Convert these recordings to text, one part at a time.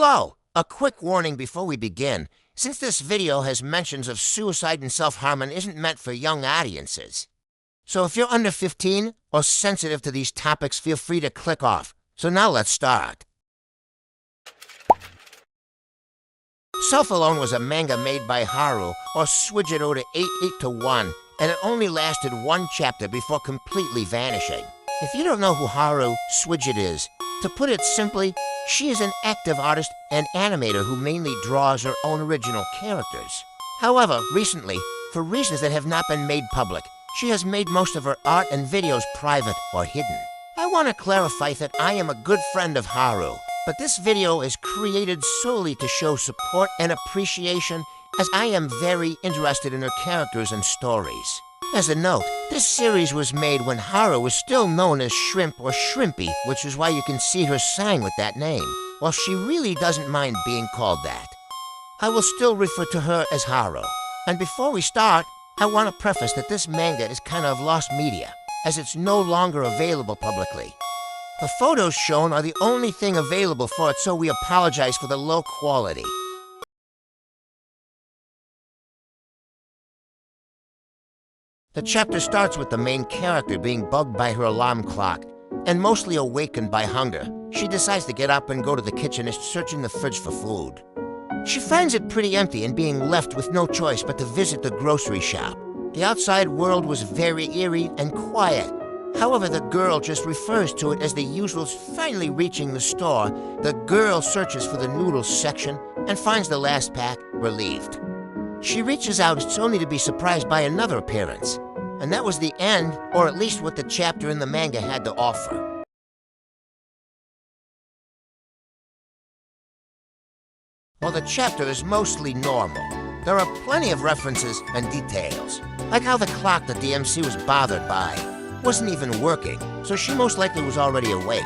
Hello! A quick warning before we begin. Since this video has mentions of suicide and self-harm and isn't meant for young audiences. So if you're under 15 or sensitive to these topics, feel free to click off. So now let's start. Self-Alone was a manga made by Haru, or Swidget Oda 88-1, and it only lasted one chapter before completely vanishing. If you don't know who Haru Swidget is, to put it simply, she is an active artist and animator who mainly draws her own original characters. However, recently, for reasons that have not been made public, she has made most of her art and videos private or hidden. I want to clarify that I am a good friend of Haru, but this video is created solely to show support and appreciation, as I am very interested in her characters and stories. As a note, this series was made when Haru was still known as Shrimp or Shrimpy, which is why you can see her sign with that name. While she really doesn't mind being called that, I will still refer to her as Haru. And before we start, I want to preface that this manga is kind of lost media, as it's no longer available publicly. The photos shown are the only thing available for it, so we apologize for the low quality. The chapter starts with the main character being bugged by her alarm clock, and mostly awakened by hunger. She decides to get up and go to the kitchen and searching the fridge for food. She finds it pretty empty and being left with no choice but to visit the grocery shop. The outside world was very eerie and quiet. However, the girl just refers to it as the usual. Finally reaching the store, the girl searches for the noodles section and finds the last pack, relieved. She reaches out, it's only to be surprised by another appearance. And that was the end, or at least what the chapter in the manga had to offer. While the chapter is mostly normal, there are plenty of references and details, like how the clock that the MC was bothered by wasn't even working, so she most likely was already awake.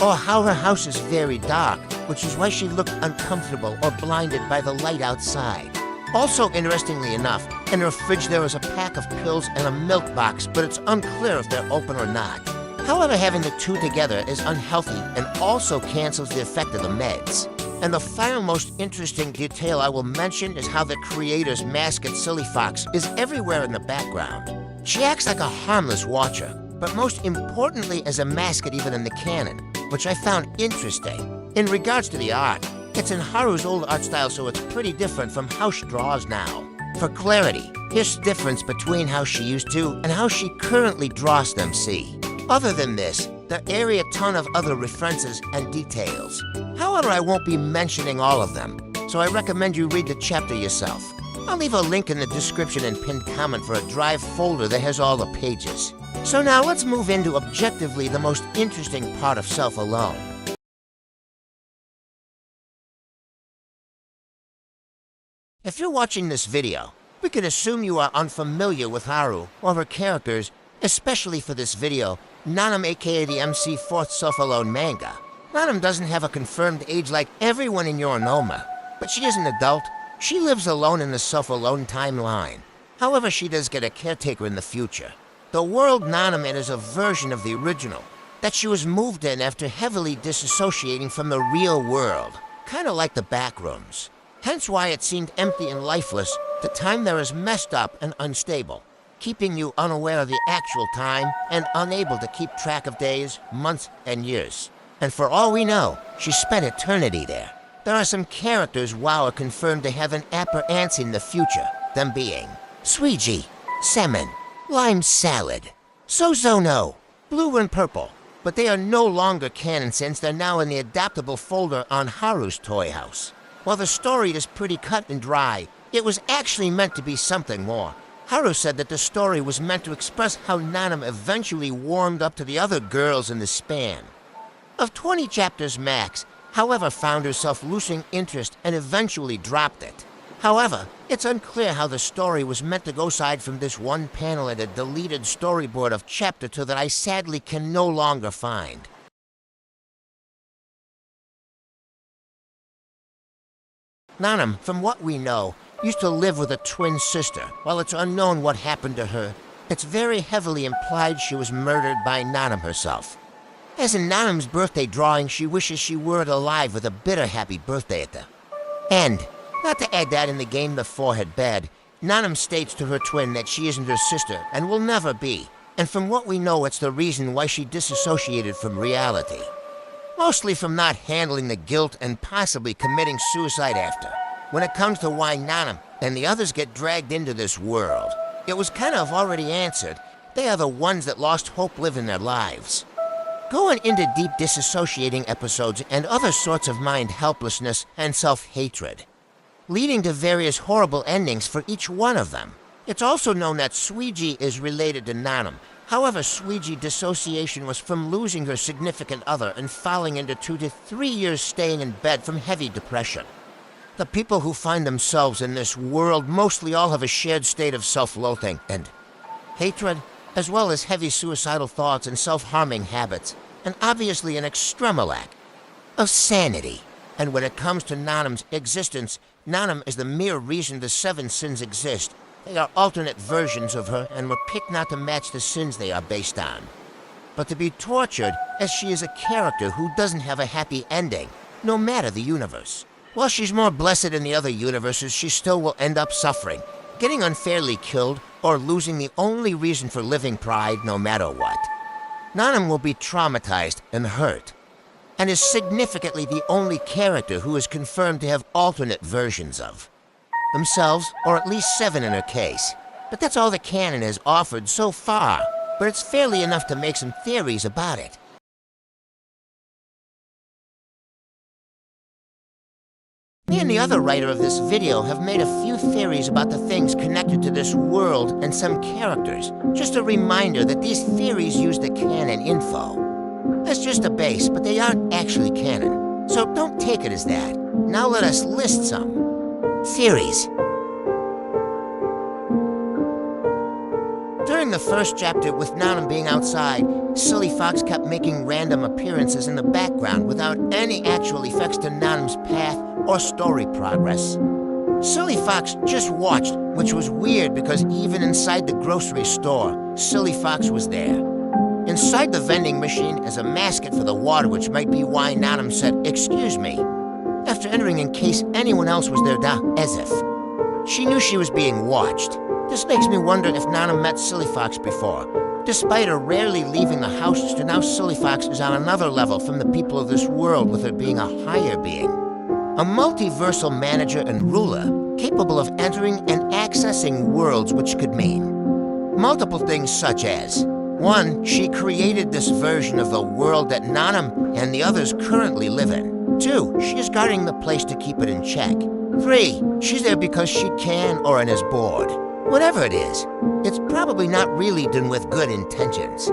Or how her house is very dark, which is why she looked uncomfortable or blinded by the light outside. Also, interestingly enough, in her fridge there is a pack of pills and a milk box, but it's unclear if they're open or not. However, having the two together is unhealthy and also cancels the effect of the meds. And the final most interesting detail I will mention is how the creator's mascot Silly Fox is everywhere in the background. She acts like a harmless watcher, but most importantly as a mascot even in the canon, which I found interesting. In regards to the art, it's in Haru's old art style, so it's pretty different from how she draws now. For clarity, here's the difference between how she used to and how she currently draws them, see. Other than this, there are a ton of other references and details. However, I won't be mentioning all of them, so I recommend you read the chapter yourself. I'll leave a link in the description and pinned comment for a drive folder that has all the pages. So now let's move into objectively the most interesting part of Self-Alone. If you're watching this video, we can assume you are unfamiliar with Haru or her characters, especially for this video, Nanam aka the MC 4th Self-Alone manga. Nanam doesn't have a confirmed age like everyone in Yoronoma, but she is an adult. She lives alone in the Self-Alone timeline. However, she does get a caretaker in the future. The world Nanam in is a version of the original, that she was moved in after heavily disassociating from the real world, kind of like the backrooms. Hence why it seemed empty and lifeless. The time there is messed up and unstable, keeping you unaware of the actual time and unable to keep track of days, months, and years. And for all we know, she spent eternity there. There are some characters WoW are confirmed to have an appearance in the future, them being Suiji, Salmon, Lime Salad, Sozono, Blue and Purple, but they are no longer canon since they're now in the adaptable folder on Haru's Toy House. While the story is pretty cut and dry, it was actually meant to be something more. Haru said that the story was meant to express how Nanam eventually warmed up to the other girls in the span of 20 chapters max, however found herself losing interest and eventually dropped it. However, it's unclear how the story was meant to go aside from this one panel at a deleted storyboard of chapter 2 that I sadly can no longer find. Nanam, from what we know, used to live with a twin sister. While it's unknown what happened to her, it's very heavily implied she was murdered by Nanam herself. As in Nanam's birthday drawing, she wishes she were alive with a bitter happy birthday at the end. Not to add that in the game The Forehead Bed, Nanam states to her twin that she isn't her sister and will never be. And from what we know, it's the reason why she disassociated from reality. Mostly from not handling the guilt and possibly committing suicide after. When it comes to why Nanam and the others get dragged into this world, it was kind of already answered. They are the ones that lost hope living their lives. Going into deep disassociating episodes and other sorts of mind helplessness and self-hatred, leading to various horrible endings for each one of them. It's also known that Suiji is related to Nanam. However, Suiji dissociation was from losing her significant other and falling into 2 to 3 years staying in bed from heavy depression. The people who find themselves in this world mostly all have a shared state of self-loathing and hatred, as well as heavy suicidal thoughts and self-harming habits, and obviously an extreme lack of sanity. And when it comes to Nanam's existence, Nanam is the mere reason the 7 sins exist. They are alternate versions of her and were picked not to match the sins they are based on, but to be tortured, as she is a character who doesn't have a happy ending, no matter the universe. While she's more blessed in the other universes, she still will end up suffering, getting unfairly killed, or losing the only reason for living, pride, no matter what. Nanam will be traumatized and hurt, and is significantly the only character who is confirmed to have alternate versions of themselves, or at least 7 in her case. But that's all the canon has offered so far, but it's fairly enough to make some theories about it. Me and the other writer of this video have made a few theories about the things connected to this world and some characters. Just a reminder that these theories use the canon info. That's just a base, but they aren't actually canon, so don't take it as that. Now let us list some theories. During the first chapter, with Nanam being outside, Silly Fox kept making random appearances in the background without any actual effects to Nanam's path or story progress. Silly Fox just watched, which was weird because even inside the grocery store, Silly Fox was there. Inside the vending machine is a mascot for the water, which might be why Nanam said, "Excuse me," after entering in case anyone else was there, as if she knew she was being watched. This makes me wonder if Nanam met Silly Fox before. Despite her rarely leaving the house, to now Silly Fox is on another level from the people of this world, with her being a higher being. A multiversal manager and ruler, capable of entering and accessing worlds, which could mean multiple things such as: 1, she created this version of the world that Nanam and the others currently live in. 2, she is guarding the place to keep it in check. 3, she's there because she can or and is bored. Whatever it is, it's probably not really done with good intentions.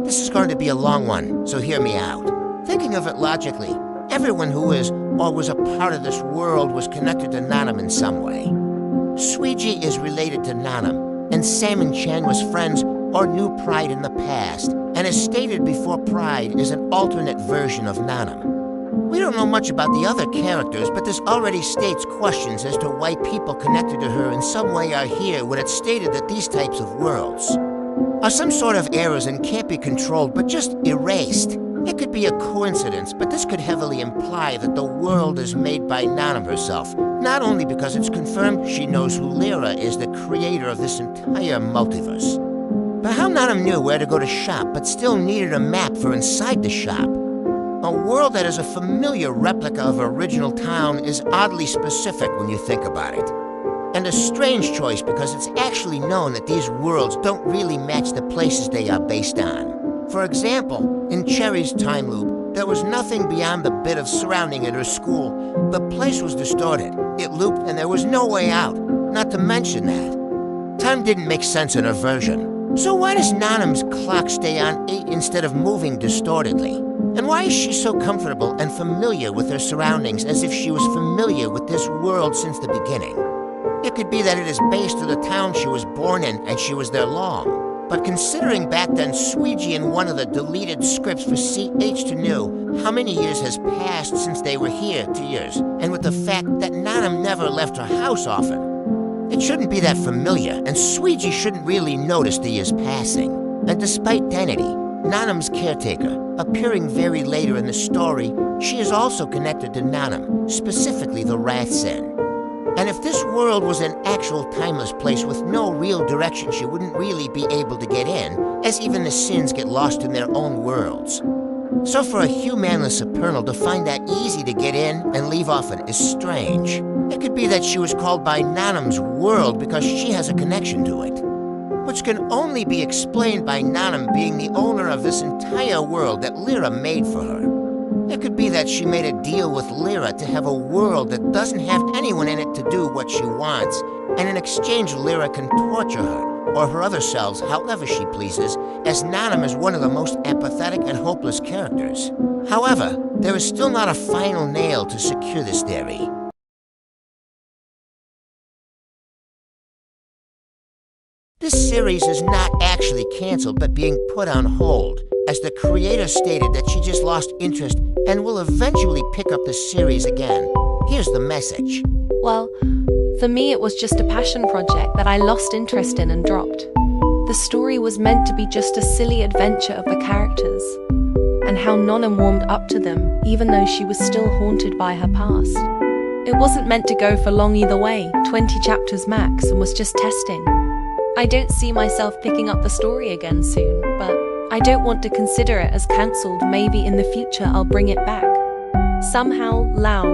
This is going to be a long one, so hear me out. Thinking of it logically, everyone who is or was a part of this world was connected to Nanam in some way. Suiji is related to Nanam, and Sam and Chan was friends or knew Pride in the past, and as stated before, Pride is an alternate version of Nanam. We don't know much about the other characters, but this already states questions as to why people connected to her in some way are here when it's stated that these types of worlds are some sort of errors and can't be controlled but just erased. It could be a coincidence, but this could heavily imply that the world is made by Nanam herself, not only because it's confirmed she knows who Lyra is, the creator of this entire multiverse, but how Nanam knew where to go to shop but still needed a map for inside the shop. A world that is a familiar replica of original town is oddly specific when you think about it. And a strange choice because it's actually known that these worlds don't really match the places they are based on. For example, in Cherry's time loop, there was nothing beyond the bit of surrounding at her school. The place was distorted. It looped and there was no way out. Not to mention that time didn't make sense in her version. So why does Nanam's clock stay on 8 instead of moving distortedly? And why is she so comfortable and familiar with her surroundings, as if she was familiar with this world since the beginning? It could be that it is based on the town she was born in and she was there long. But considering back then Suiji in one of the deleted scripts for CH2 knew how many years has passed since they were here, 2 years, and with the fact that Nanam never left her house often, it shouldn't be that familiar, and Suiji shouldn't really notice the years passing. And despite Denity, Nanam's caretaker, appearing very later in the story, she is also connected to Nanam, specifically the Wrath Sin. And if this world was an actual timeless place with no real direction, she wouldn't really be able to get in, as even the sins get lost in their own worlds. So for a humanless supernal to find that easy to get in and leave often is strange. It could be that she was called by Nanam's world because she has a connection to it, which can only be explained by Nanam being the owner of this entire world that Lyra made for her. It could be that she made a deal with Lyra to have a world that doesn't have anyone in it to do what she wants, and in exchange Lyra can torture her, or her other selves however she pleases, as Nanam is one of the most empathetic and hopeless characters. However, there is still not a final nail to secure this theory. This series is not actually canceled, but being put on hold, as the creator stated that she just lost interest and will eventually pick up the series again. Here's the message. Well, for me it was just a passion project that I lost interest in and dropped. The story was meant to be just a silly adventure of the characters, and how Nanam warmed up to them, even though she was still haunted by her past. It wasn't meant to go for long either way, 20 chapters max, and was just testing. I don't see myself picking up the story again soon, but I don't want to consider it as cancelled. Maybe in the future I'll bring it back. Somehow, Lao.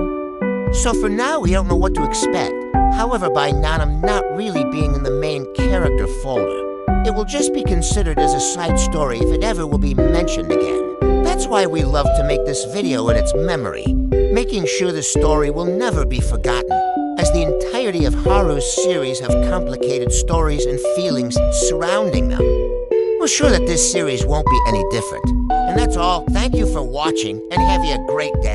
So for now, we don't know what to expect. However, by Nanam not really being in the main character folder, it will just be considered as a side story if it ever will be mentioned again. That's why we love to make this video in its memory, making sure the story will never be forgotten, as the entirety of Haru's series have complicated stories and feelings surrounding them. We're sure that this series won't be any different. And that's all. Thank you for watching, and have you a great day.